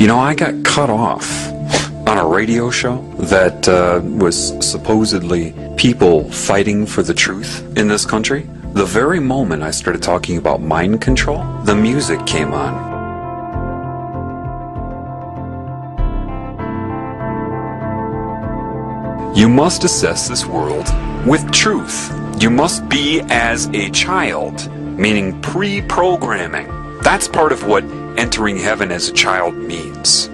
You know, I got cut off on a radio show that was supposedly people fighting for the truth in this country. The very moment I started talking about mind control, the music came on. You must assess this world with truth. You must be as a child, meaning pre-programming. That's part of what entering heaven as a child means.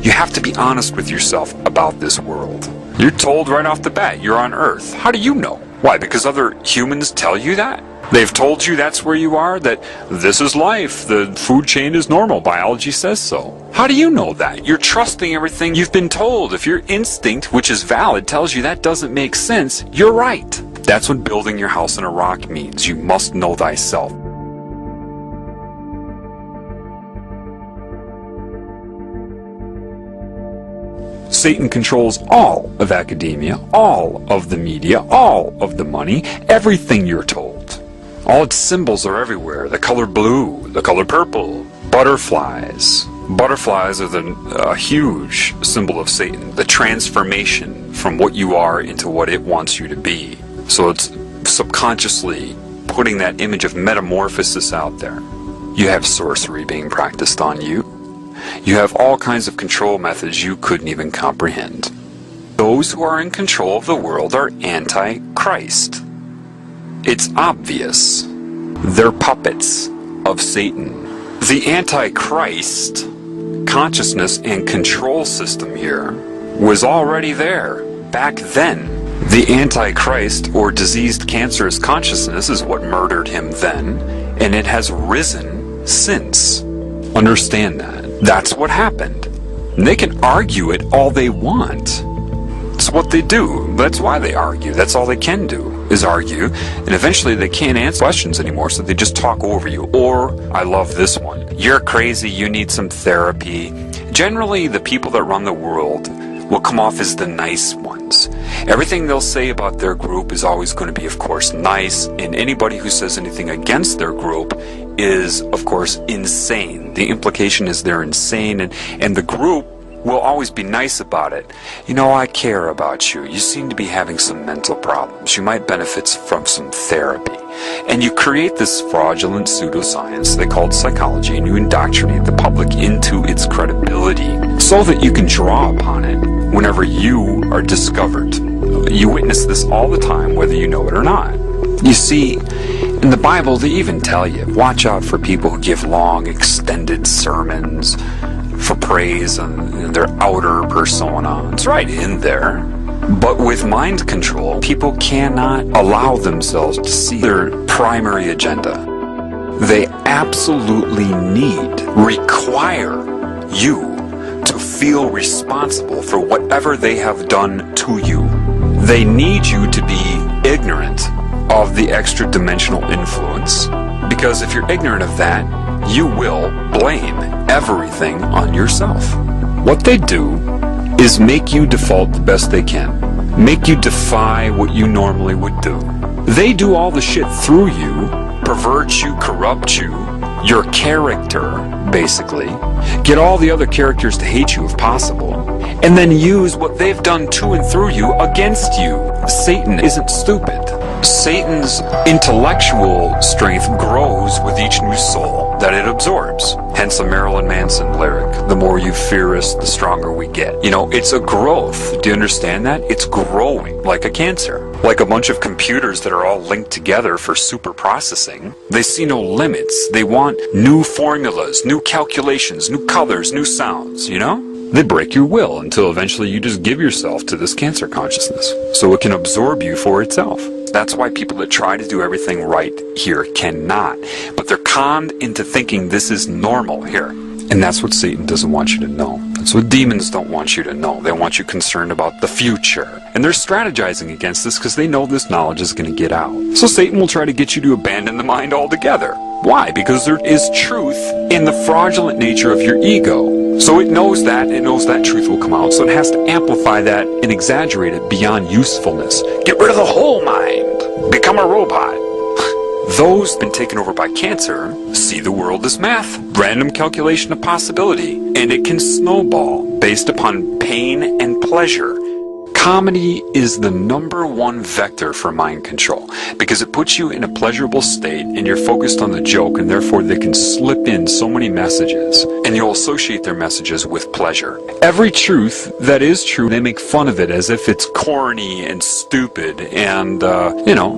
You have to be honest with yourself about this world. You're told right off the bat you're on Earth. How do you know? Why? Because other humans tell you that? They've told you that's where you are, that this is life, the food chain is normal, biology says so. How do you know that? You're trusting everything you've been told. If your instinct, which is valid, tells you that doesn't make sense, you're right. That's what building your house in a rock means. You must know thyself. Satan controls all of academia, all of the media, all of the money, everything you're told. All its symbols are everywhere. The color blue, the color purple, butterflies. Butterflies are a huge symbol of Satan, the transformation from what you are into what it wants you to be. So it's subconsciously putting that image of metamorphosis out there. You have sorcery being practiced on you. You have all kinds of control methods you couldn't even comprehend. Those who are in control of the world are anti-Christ. It's obvious. They're puppets of Satan. The anti-Christ consciousness and control system here was already there back then. The anti-Christ or diseased cancerous consciousness is what murdered him then, and it has risen since. Understand that. That's what happened. And they can argue it all they want. It's what they do. That's why they argue. That's all they can do, is argue. And eventually they can't answer questions anymore, so they just talk over you. Or, I love this one, you're crazy, you need some therapy. Generally, the people that run the world will come off as the nice ones. Everything they'll say about their group is always going to be, of course, nice, and anybody who says anything against their group is, of course, insane. The implication is they're insane, and the group will always be nice about it. You know, I care about you. You seem to be having some mental problems. You might benefit from some therapy. And you create this fraudulent pseudoscience they call psychology, and you indoctrinate the public into its credibility so that you can draw upon it whenever you are discovered. You witness this all the time, whether you know it or not. You see, in the Bible, they even tell you, watch out for people who give long, extended sermons for praise and their outer persona. It's right in there. But with mind control, people cannot allow themselves to see their primary agenda. They absolutely require you to feel responsible for whatever they have done to you. They need you to be ignorant of the extra-dimensional influence. Because if you're ignorant of that, you will blame everything on yourself. What they do is make you default the best they can. Make you defy what you normally would do. They do all the shit through you, pervert you, corrupt you, your character, basically. Get all the other characters to hate you if possible. And then use what they've done to and through you against you. Satan isn't stupid. Satan's intellectual strength grows with each new soul that it absorbs. Hence a Marilyn Manson lyric, the more you fear us, the stronger we get. You know, it's a growth. Do you understand that? It's growing like a cancer. Like a bunch of computers that are all linked together for super processing. They see no limits. They want new formulas, new calculations, new colors, new sounds, you know? They break your will until eventually you just give yourself to this cancer consciousness so it can absorb you for itself. That's why people that try to do everything right here cannot. But they're conned into thinking this is normal here. And that's what Satan doesn't want you to know. That's what demons don't want you to know. They want you concerned about the future. And they're strategizing against this because they know this knowledge is going to get out. So Satan will try to get you to abandon the mind altogether. Why? Because there is truth in the fraudulent nature of your ego. So it knows that truth will come out. So it has to amplify that and exaggerate it beyond usefulness. Get rid of the whole mind. Become a robot. Those who've been taken over by cancer see the world as math, random calculation of possibility, and it can snowball based upon pain and pleasure. Comedy is the #1 vector for mind control because it puts you in a pleasurable state and you're focused on the joke, and therefore they can slip in so many messages and you'll associate their messages with pleasure. Every truth that is true, they make fun of it as if it's corny and stupid, and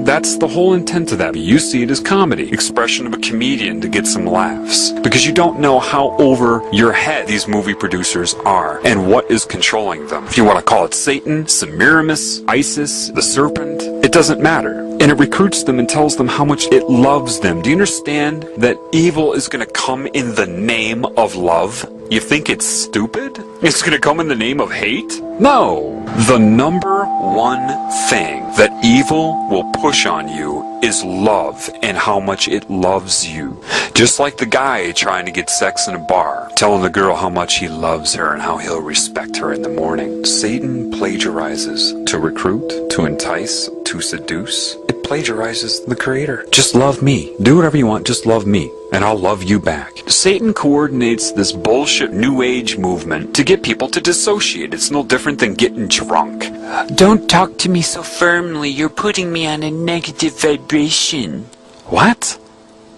that's the whole intent of that. You see it as comedy, expression of a comedian to get some laughs, because you don't know how over your head these movie producers are and what is controlling them. If you want to call it Satan, Semiramis, Isis, the serpent, it doesn't matter. And it recruits them and tells them how much it loves them. Do you understand that evil is going to come in the name of love? You think it's stupid? It's going to come in the name of hate? No! The #1 thing that evil will push on you is love and how much it loves you. Just like the guy trying to get sex in a bar, telling the girl how much he loves her and how he'll respect her in the morning. Satan plagiarizes to recruit, to entice, to seduce. It plagiarizes the Creator. Just love me. Do whatever you want, just love me, and I'll love you back. Satan coordinates this bullshit New Age movement to get people to dissociate. It's no different than getting drunk. Don't talk to me so firmly. You're putting me on a negative vibration. What?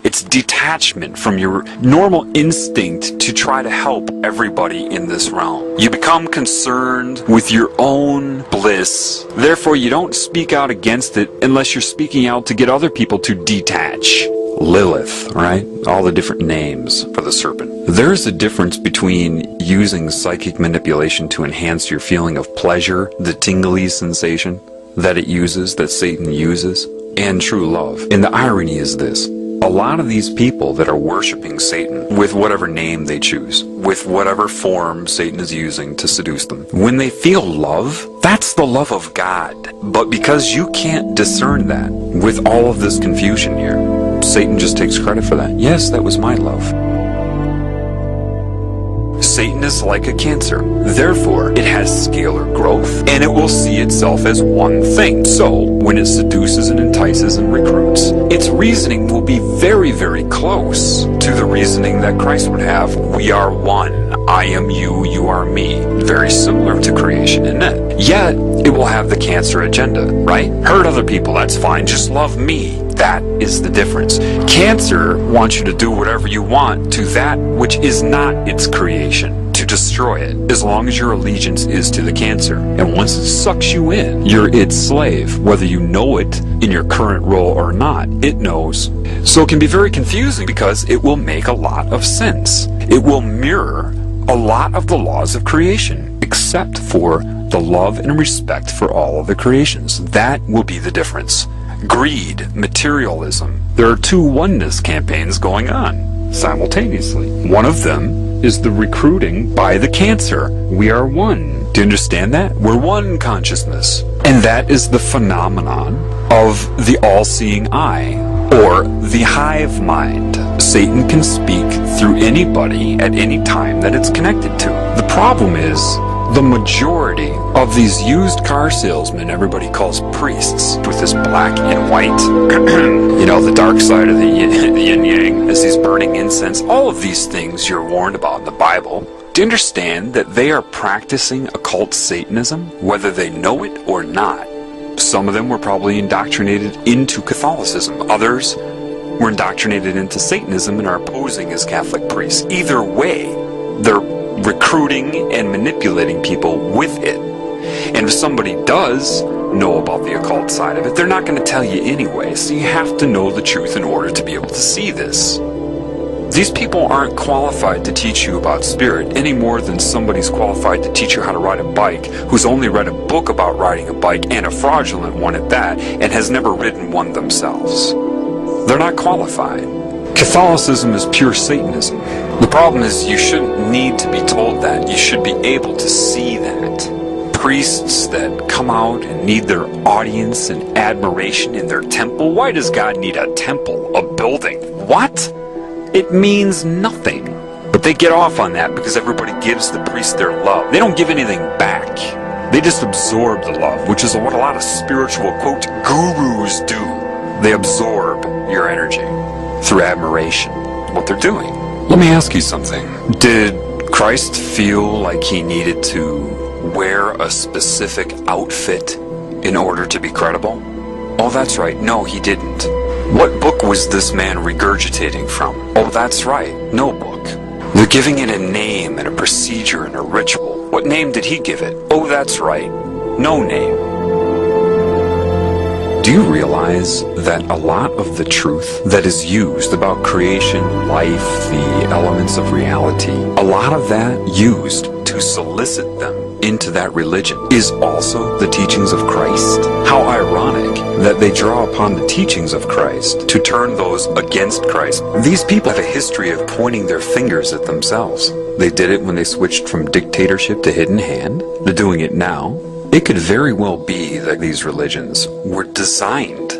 It's detachment from your normal instinct to try to help everybody in this realm. You become concerned with your own bliss. Therefore, you don't speak out against it unless you're speaking out to get other people to detach. Lilith, right? All the different names for the serpent. There's a difference between using psychic manipulation to enhance your feeling of pleasure, the tingly sensation that it uses, that Satan uses, and true love. And the irony is this. A lot of these people that are worshiping Satan with whatever name they choose, with whatever form Satan is using to seduce them, when they feel love, that's the love of God. But because you can't discern that with all of this confusion here, Satan just takes credit for that. Yes, that was my love. Satan is like a cancer. Therefore, it has scalar growth, and it will see itself as one thing. So, when it seduces and entices and recruits, its reasoning will be very, very close to the reasoning that Christ would have. We are one. I am you, you are me. Very similar to creation, isn't it? Yet, it will have the cancer agenda, right? Hurt other people, that's fine. Just love me. That is the difference. Cancer wants you to do whatever you want to that which is not its creation, to destroy it, as long as your allegiance is to the cancer. And once it sucks you in, you're its slave, whether you know it in your current role or not. It knows. So it can be very confusing because it will make a lot of sense. It will mirror a lot of the laws of creation, except for the love and respect for all of the creations. That will be the difference. Greed, materialism. There are two oneness campaigns going on simultaneously. One of them is the recruiting by the cancer. We are one. Do you understand that? We're one consciousness. And that is the phenomenon of the all-seeing eye, or the hive mind. Satan can speak through anybody at any time that it's connected to. The problem is, the majority of these used car salesmen everybody calls priests, with this black and white, the dark side of the yin-yang, as these burning incense, all of these things you're warned about in the Bible. Do you understand that they are practicing occult Satanism, whether they know it or not? Some of them were probably indoctrinated into Catholicism. Others were indoctrinated into Satanism and are posing as Catholic priests. Either way, they're recruiting and manipulating people with it. And if somebody does know about the occult side of it, they're not going to tell you anyway. So you have to know the truth in order to be able to see this. These people aren't qualified to teach you about spirit any more than somebody's qualified to teach you how to ride a bike who's only read a book about riding a bike, and a fraudulent one at that, and has never ridden one themselves. They're not qualified. Catholicism is pure Satanism. The problem is you shouldn't need to be told that. You should be able to see that. Priests that come out and need their audience and admiration in their temple. Why does God need a temple, a building? What? It means nothing. But they get off on that because everybody gives the priest their love. They don't give anything back. They just absorb the love, which is what a lot of spiritual, quote, gurus do. They absorb your energy through admiration, what they're doing. Let me ask you something. Did Christ feel like he needed to wear a specific outfit in order to be credible? Oh, that's right. No, he didn't. What book was this man regurgitating from? Oh, that's right. No book. They're giving it a name and a procedure and a ritual. What name did he give it? Oh, that's right. No name. Do you realize that a lot of the truth that is used about creation, life, the elements of reality, a lot of that used to solicit them into that religion is also the teachings of Christ? How ironic that they draw upon the teachings of Christ to turn those against Christ. These people have a history of pointing their fingers at themselves. They did it when they switched from dictatorship to hidden hand. They're doing it now. It could very well be that these religions were designed,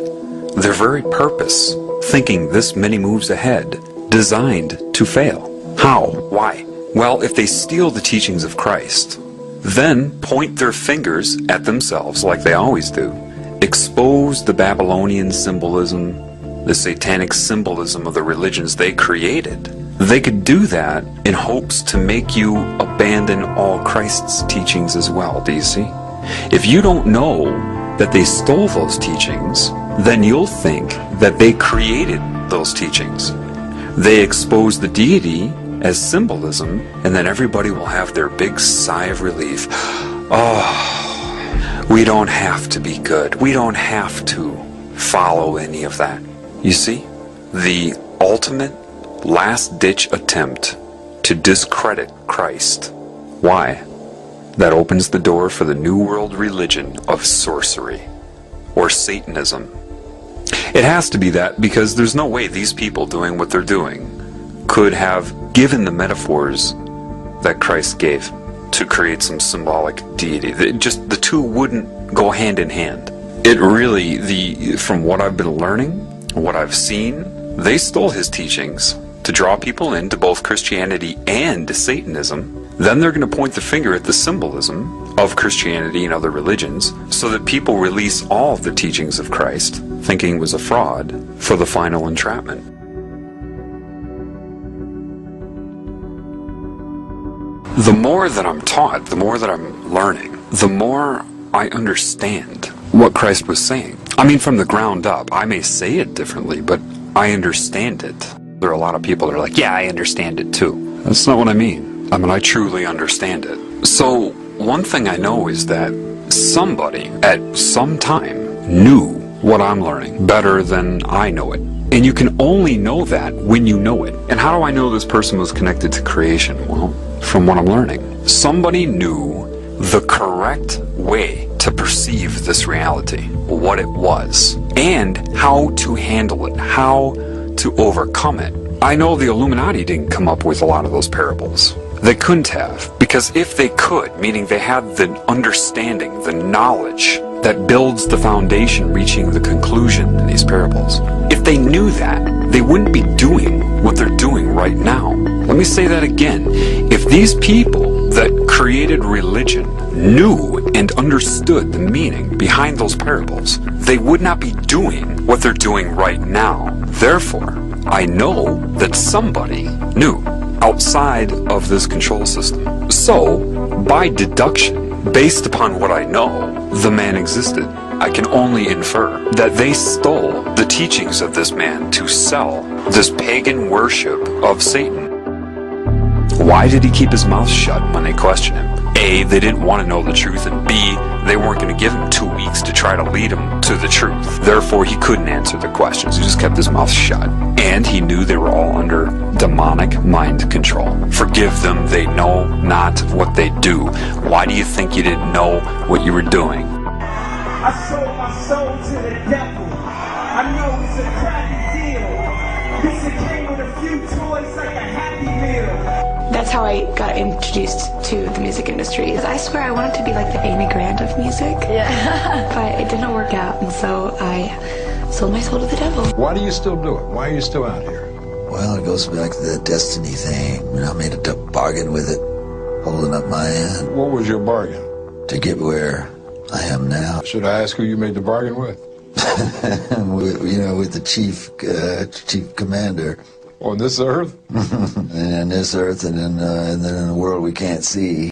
their very purpose, thinking this many moves ahead, designed to fail. How? Why? Well, if they steal the teachings of Christ, then point their fingers at themselves like they always do, expose the Babylonian symbolism, the satanic symbolism of the religions they created. They could do that in hopes to make you abandon all Christ's teachings as well, do you see? If you don't know that they stole those teachings, then you'll think that they created those teachings. They expose the deity as symbolism, and then everybody will have their big sigh of relief. Oh, we don't have to be good. We don't have to follow any of that. You see, the ultimate last-ditch attempt to discredit Christ. Why? That opens the door for the New World religion of sorcery, or Satanism. It has to be that because there's no way these people doing what they're doing could have given the metaphors that Christ gave to create some symbolic deity. The two wouldn't go hand in hand. It really, from what I've been learning, what I've seen, they stole his teachings to draw people into both Christianity and Satanism. Then they're going to point the finger at the symbolism of Christianity and other religions so that people release all of the teachings of Christ, thinking it was a fraud, for the final entrapment. The more that I'm taught, the more that I'm learning, the more I understand what Christ was saying. I mean, from the ground up. I may say it differently, but I understand it. There are a lot of people that are like, yeah, I understand it too. That's not what I mean. I mean, I truly understand it. So, one thing I know is that somebody at some time knew what I'm learning better than I know it. And you can only know that when you know it. And how do I know this person was connected to creation? Well, from what I'm learning. Somebody knew the correct way to perceive this reality, what it was, and how to handle it, how to overcome it. I know the Illuminati didn't come up with a lot of those parables. They couldn't have, because if they could, meaning they had the understanding, the knowledge that builds the foundation reaching the conclusion in these parables, if they knew that, they wouldn't be doing what they're doing right now. Let me say that again. If these people that created religion knew and understood the meaning behind those parables, they would not be doing what they're doing right now. Therefore, I know that somebody knew outside of this control system. So, by deduction, based upon what I know, the man existed. I can only infer that they stole the teachings of this man to sell this pagan worship of Satan. Why did he keep his mouth shut when they questioned him? A, they didn't want to know the truth, and B, they weren't going to give him 2 weeks to try to lead him to the truth. Therefore, he couldn't answer the questions. He just kept his mouth shut. And he knew they were all under demonic mind control. Forgive them, they know not what they do. Why do you think you didn't know what you were doing? I sold my soul to the devil. I know it's a crappy deal. This came with a few toys like a Happy Meal. That's how I got introduced to the music industry. I swear I wanted to be like the Amy Grant of music. Yeah. But it didn't work out, and so I sold my soul to the devil. Why do you still do it? Why are you still out here? Well, it goes back to the destiny thing. I made a bargain with it, holding up my end. What was your bargain? To get where I am now. Should I ask who you made the bargain with? with the chief commander. On this earth? And this earth, and then in the world we can't see.